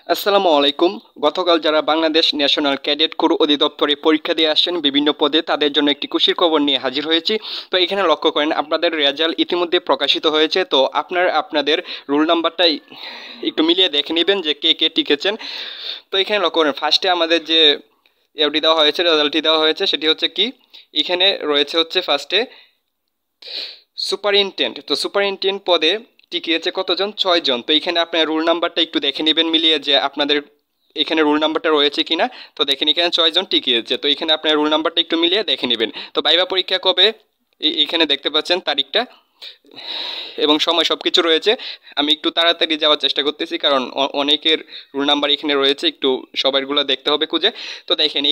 আসসালামু আলাইকুম। গতকাল যারা বাংলাদেশ ন্যাশনাল ক্যাডেট কোর অধিদপ্তরে পরীক্ষা দিয়ে আসছেন বিভিন্ন পদে, তাদের জন্য একটি খুশির খবর নিয়ে হাজির হয়েছি। তো এখানে লক্ষ্য করেন আপনাদের রেজাল্ট ইতিমধ্যে প্রকাশিত হয়েছে। তো আপনাদের রোল নাম্বারটা একটু মিলিয়ে দেখে নেবেন যে কে কে টিকেছেন। তো এখানে লক্ষ্য করেন ফার্স্টে আমাদের যে এফডি দেওয়া হয়েছে, রেজাল্টটি দেওয়া হয়েছে, সেটি হচ্ছে কি, এখানে রয়েছে হচ্ছে ফার্স্টে সুপারিনটেন্ডেন্ট। তো সুপারিনটেন্ডেন্ট পদে টিকিয়েছে কতজন? 6 জন। তো এখানে আপনার রোল নাম্বারটা একটু দেখে নেবেন মিলিয়ে যে আপনাদের এখানে রোল নাম্বারটা রয়েছে কিনা। তো দেখেন এখানে 6 জন টিকিয়েছে। তো এখানে আপনার রোল নাম্বারটা একটু মিলিয়ে দেখে নেবেন। তো ভাইবা পরীক্ষা কবে, এখানে দেখতে পাচ্ছেন তারিখটা এবং সময় সব কিছু রয়েছে। আমি একটু তাড়াতাড়ি যাওয়ার চেষ্টা করতেছি, কারণ অনেকের রোল নাম্বার এখানে রয়েছে, একটু সবাইগুলো দেখতে হবে খুঁজে। তো দেখেন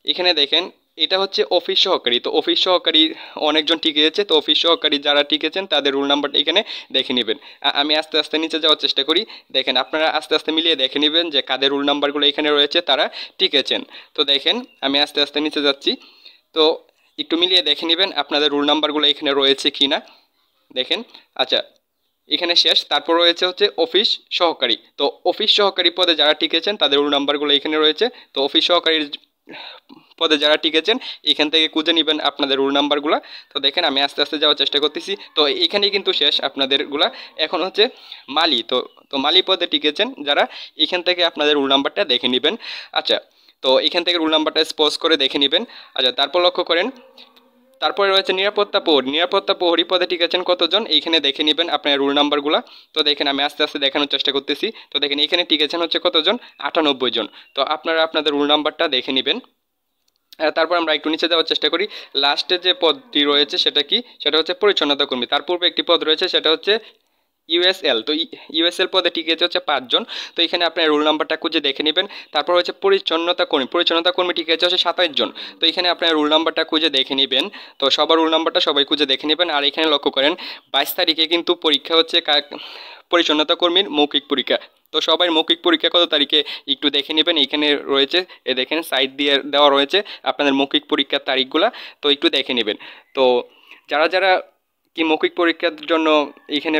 এখানে দেখেন এটা হচ্ছে অফিস সহকারী। তো অফিস সহকারী অনেকজন টিকেছে। তো অফিস সহকারী যারা টিকেছেন তাদের রোল নাম্বারটা এখানে দেখে নেবেন। আমি আস্তে আস্তে নিচে যাওয়ার চেষ্টা করি। দেখেন আপনারা আস্তে আস্তে মিলিয়ে দেখে নেবেন যে কাদের রোল নাম্বারগুলো এখানে রয়েছে, তারা টিকেছেন। তো দেখেন আমি আস্তে আস্তে নিচে যাচ্ছি। তো একটু মিলিয়ে দেখে নেবেন আপনাদের রোল নাম্বারগুলো এখানে রয়েছে কি না। দেখেন, আচ্ছা, এখানে শেষ। তারপর রয়েছে হচ্ছে অফিস সহকারী। তো অফিস সহকারী পদে যারা টিকেছেন তাদের রোল নাম্বারগুলো এখানে রয়েছে। তো অফিস সহকারীর পদে যারা টিকেছেন এখান থেকে খুঁজে নেবেন আপনাদের রোল নাম্বারগুলো। তো দেখেন আমি আস্তে আস্তে যাওয়ার চেষ্টা করতেছি। তো এখানেই কিন্তু শেষ আপনাদেরগুলা। এখন হচ্ছে মালি। তো মালি পদে টিকেছেন যারা, এখান থেকে আপনাদের রোল নাম্বারটা দেখে নেবেন। আচ্ছা, তো এখান থেকে রোল নাম্বারটা স্পজ করে দেখে নেবেন। আচ্ছা, তারপর লক্ষ্য করেন তারপরে রয়েছে নিরাপত্তা প্রহরী পদে টিকেছেন কতজন, এইখানে দেখে নেবেন আপনার রোল নাম্বারগুলো। তো দেখেন আমি আস্তে আস্তে দেখানোর চেষ্টা করতেছি। তো দেখেন এখানে টিকেছেন হচ্ছে কতজন? 98 জন। তো আপনারা আপনাদের রোল নাম্বারটা দেখে নেবেন। তারপর আমরা একটু নিচে যাওয়ার চেষ্টা করি। লাস্টে যে পদটি রয়েছে সেটা কি, সেটা হচ্ছে পরিচ্ছন্নতা কর্মী। তার পূর্বে একটি পদ রয়েছে, সেটা হচ্ছে ইউএসএল। তো ইউএসএল পদে টিকেছে হচ্ছে 5 জন। তো এখানে আপনার রোল নাম্বারটা খুঁজে দেখে নেবেন। তারপর হচ্ছে পরিচ্ছন্নতা কর্মী টিকেছে হচ্ছে 27 জন। তো এখানে আপনার রোল নাম্বারটা খুঁজে দেখে নেবেন। তো সবার রোল নাম্বারটা সবাই খুঁজে দেখে নেবেন। আর এখানে লক্ষ্য করেন 22 তারিখে কিন্তু পরীক্ষা হচ্ছে পরিচ্ছন্নতা কর্মীর মৌখিক পরীক্ষা। তো সবাই মৌখিক পরীক্ষা কত তারিখে একটু দেখে নেবেন। এখানে রয়েছে, দেখেন সাইড দিয়ে দেওয়া রয়েছে আপনাদের মৌখিক পরীক্ষার তারিখগুলা। তো একটু দেখে নেবেন। তো যারা যারা কি মৌখিক পরীক্ষার জন্য এখানে